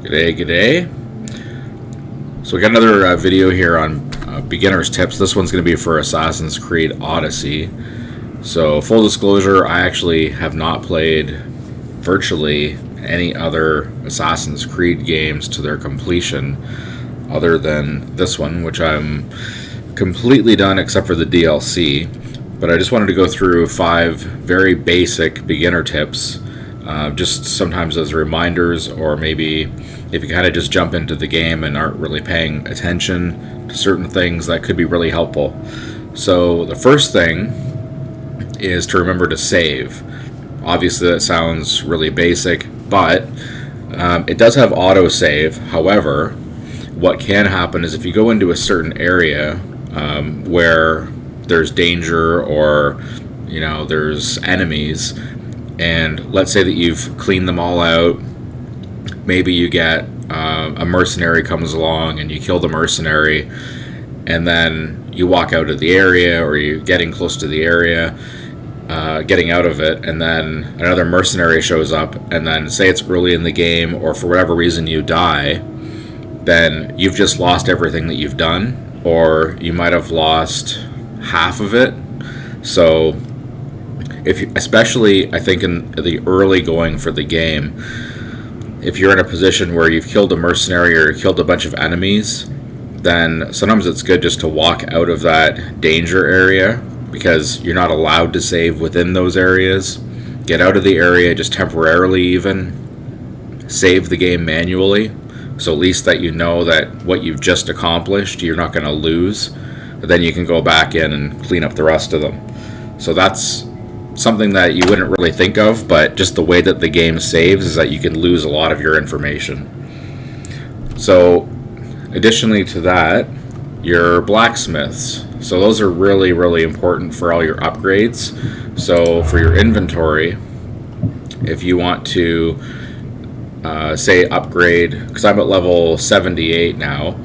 G'day, g'day. So we got another video here on beginner's tips. This one's going to be for Assassin's Creed Odyssey. So full disclosure, I actually have not played virtually any other Assassin's Creed games to their completion other than this one, which I'm completely done except for the DLC. But I just wanted to go through 5 very basic beginner tips, just sometimes as reminders, or maybe if you kind of just jump into the game and aren't really paying attention to certain things, that could be really helpful. So the first thing is to remember to save. Obviously that sounds really basic, but it does have autosave. However, what can happen is if you go into a certain area where there's danger, or there's enemies, and let's say that you've cleaned them all out, maybe you get a mercenary comes along and you kill the mercenary, and then you walk out of the area, or you're getting close to the area, getting out of it, and then another mercenary shows up, and then say it's early in the game, or for whatever reason you die, then you've just lost everything that you've done, or you might have lost half of it. So especially I think in the early going for the game, if you're in a position where you've killed a mercenary or killed a bunch of enemies, then sometimes it's good just to walk out of that danger area, because you're not allowed to save within those areas. Get out of the area, just temporarily even. Save the game manually, so at least that you know that what you've just accomplished, you're not going to lose. But then you can go back in and clean up the rest of them. So that's something that you wouldn't really think of, but just the way that the game saves is that you can lose a lot of your information. So additionally to that, your blacksmiths. So those are really, really important for all your upgrades. So for your inventory, if you want to say upgrade, because I'm at level 78 now,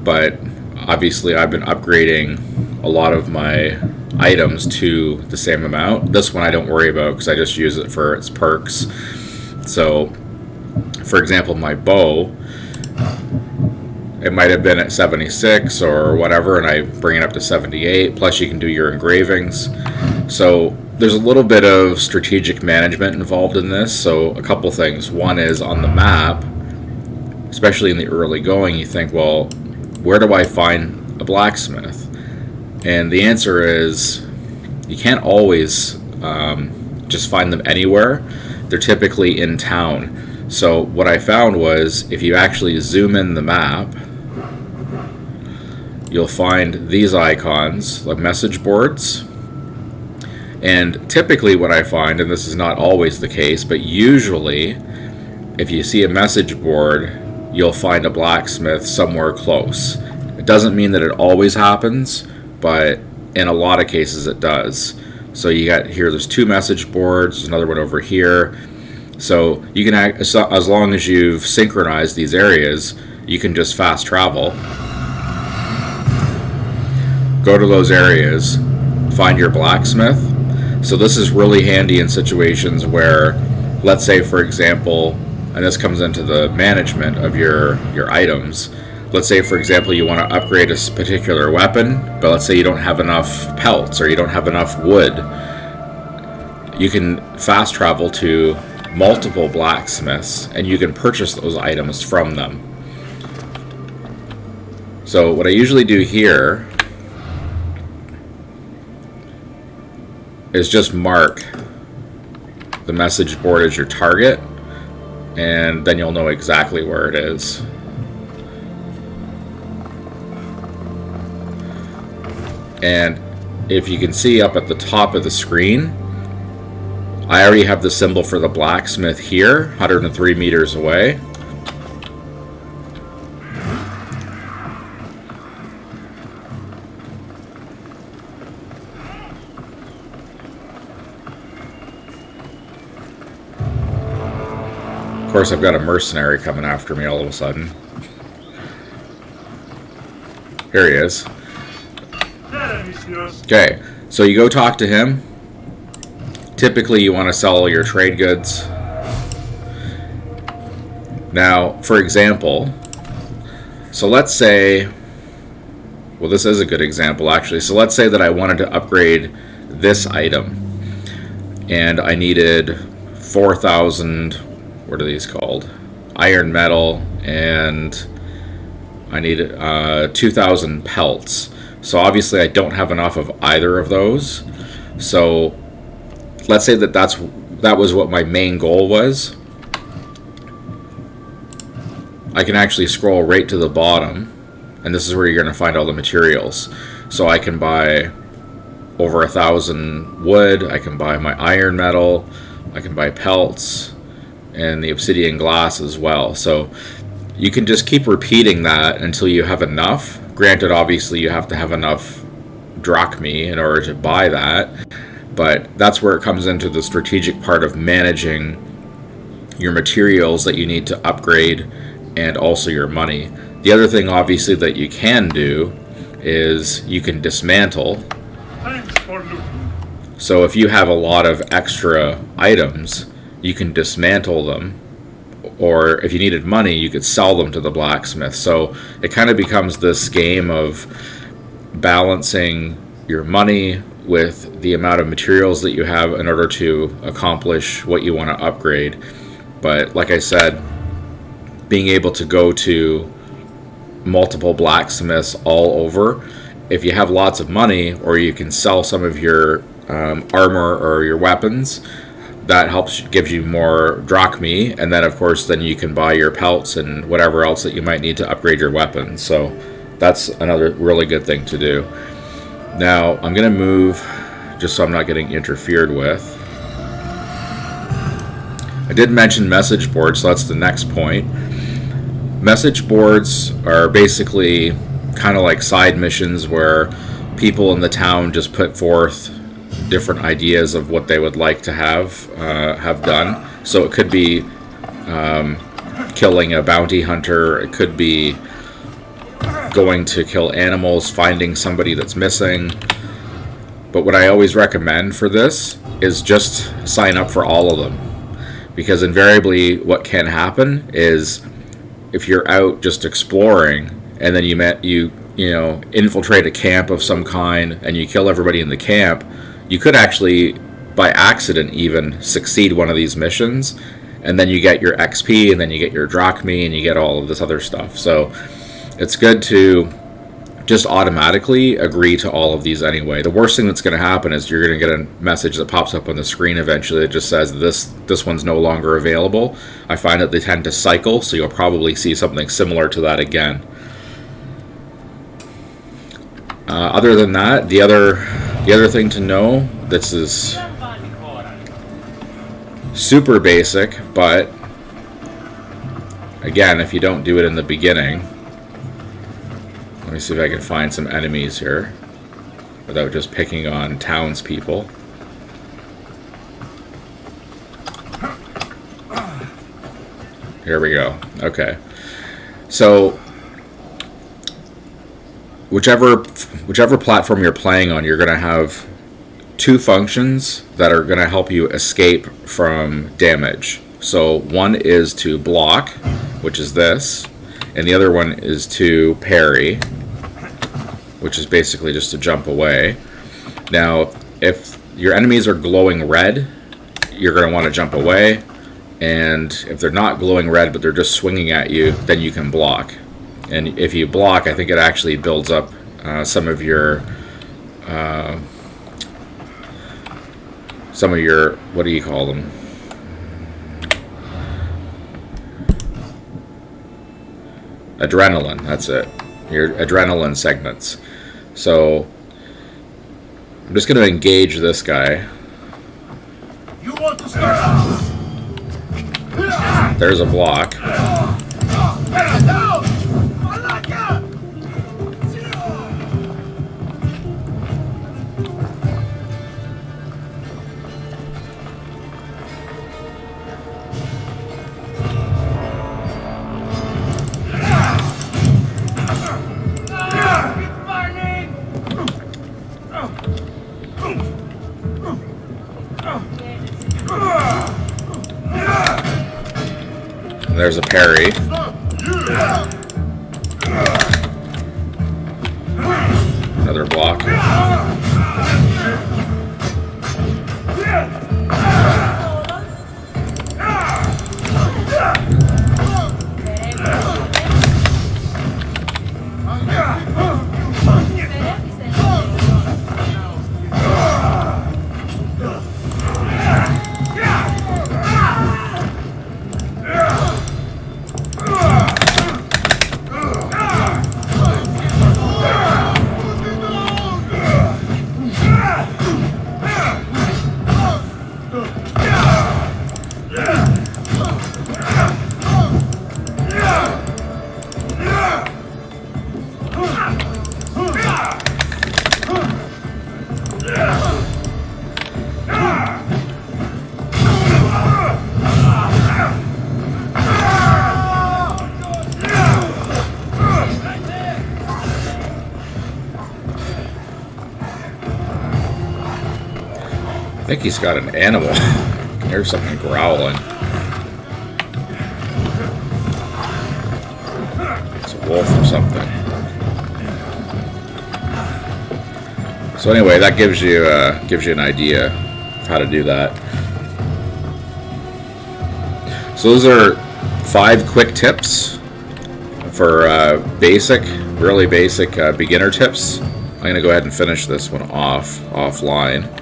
but obviously I've been upgrading a lot of my items to the same amount. This one I don't worry about because I just use it for its perks. So for example, my bow, it might have been at 76 or whatever, and I bring it up to 78, plus you can do your engravings. So there's a little bit of strategic management involved in this. So a couple things. One is on the map, especially in the early going, you think, well, where do I find a blacksmith? And the answer is you can't always just find them anywhere. They're typically in town. So what I found was if you actually zoom in the map, you'll find these icons, like message boards. And typically what I find, and this is not always the case, but usually if you see a message board, you'll find a blacksmith somewhere close. It doesn't mean that it always happens, but in a lot of cases it does. So you got here, there's 2 message boards, there's another one over here. So you can as long as you've synchronized these areas, you can just fast travel, go to those areas, find your blacksmith. So this is really handy in situations where, let's say for example, and this comes into the management of your items. Let's say for example you want to upgrade a particular weapon, but let's say you don't have enough pelts or you don't have enough wood. You can fast travel to multiple blacksmiths and you can purchase those items from them. So what I usually do here is just mark the message board as your target, and then you'll know exactly where it is. And if you can see up at the top of the screen, I already have the symbol for the blacksmith here, 103 meters away. Of course, I've got a mercenary coming after me all of a sudden. Here he is. Okay, so you go talk to him. Typically you want to sell your trade goods. Now, for example, so let's say, well, this is a good example actually. So let's say that I wanted to upgrade this item and I needed 4,000, what are these called? Iron metal, and I needed 2,000 pelts. So obviously I don't have enough of either of those. So let's say that that was what my main goal was. I can actually scroll right to the bottom, and this is where you're going to find all the materials. So I can buy over 1,000 wood, I can buy my iron metal, I can buy pelts, and the obsidian glass as well. So you can just keep repeating that until you have enough. Granted, obviously you have to have enough drachmae in order to buy that, but that's where it comes into the strategic part of managing your materials that you need to upgrade and also your money. The other thing obviously that you can do is you can dismantle. So if you have a lot of extra items, you can dismantle them, or if you needed money, you could sell them to the blacksmith. So it kind of becomes this game of balancing your money with the amount of materials that you have in order to accomplish what you want to upgrade. But like I said, being able to go to multiple blacksmiths all over, if you have lots of money, or you can sell some of your armor or your weapons, that helps, gives you more drachmae, and then of course then you can buy your pelts and whatever else that you might need to upgrade your weapons. So that's another really good thing to do. Now I'm gonna move just so I'm not getting interfered with. I did mention message boards, so that's the next point. Message boards are basically kind of like side missions where people in the town just put forth different ideas of what they would like to have done. So it could be killing a bounty hunter, it could be going to kill animals, finding somebody that's missing. But what I always recommend for this is just sign up for all of them, because invariably what can happen is if you're out just exploring and then you infiltrate a camp of some kind and you kill everybody in the camp, you could actually by accident even succeed one of these missions, and then you get your XP, and then you get your drachmae, and you get all of this other stuff. So it's good to just automatically agree to all of these anyway. The worst thing that's going to happen is you're going to get a message that pops up on the screen eventually that just says this one's no longer available. I find that they tend to cycle, so you'll probably see something similar to that again. Other than that, the other thing to know, this is super basic, but again, if you don't do it in the beginning, let me see if I can find some enemies here without just picking on townspeople. Here we go. Okay. So whichever platform you're playing on, you're going to have two functions that are going to help you escape from damage. So one is to block, which is this, and the other one is to parry, which is basically just to jump away. Now, if your enemies are glowing red, you're going to want to jump away, and if they're not glowing red but they're just swinging at you, then you can block. And if you block, I think it actually builds up some of your what do you call them? Adrenaline, that's it. Your adrenaline segments. So I'm just going to engage this guy. You want to start? There's a block. There's a parry. Another block. I think he's got an animal. There's something growling. It's a wolf or something. So anyway, that gives you an idea of how to do that. So those are 5 quick tips for really basic beginner tips. I'm gonna go ahead and finish this one offline.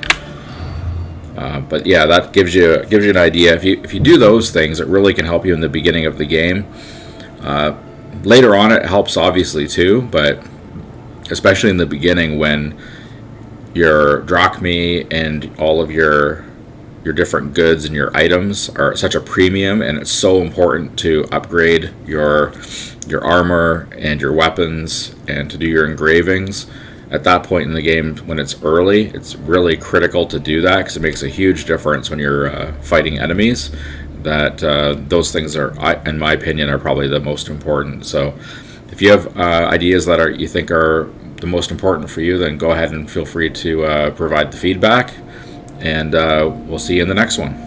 But yeah, that gives you an idea. If you do those things, it really can help you in the beginning of the game. Later on, it helps obviously too, but especially in the beginning when your drachmae and all of your different goods and your items are at such a premium, and it's so important to upgrade your armor and your weapons and to do your engravings. At that point in the game, when it's early, it's really critical to do that because it makes a huge difference when you're fighting enemies. That those things are, in my opinion, are probably the most important. So if you have ideas that you think are the most important for you, then go ahead and feel free to provide the feedback, and we'll see you in the next one.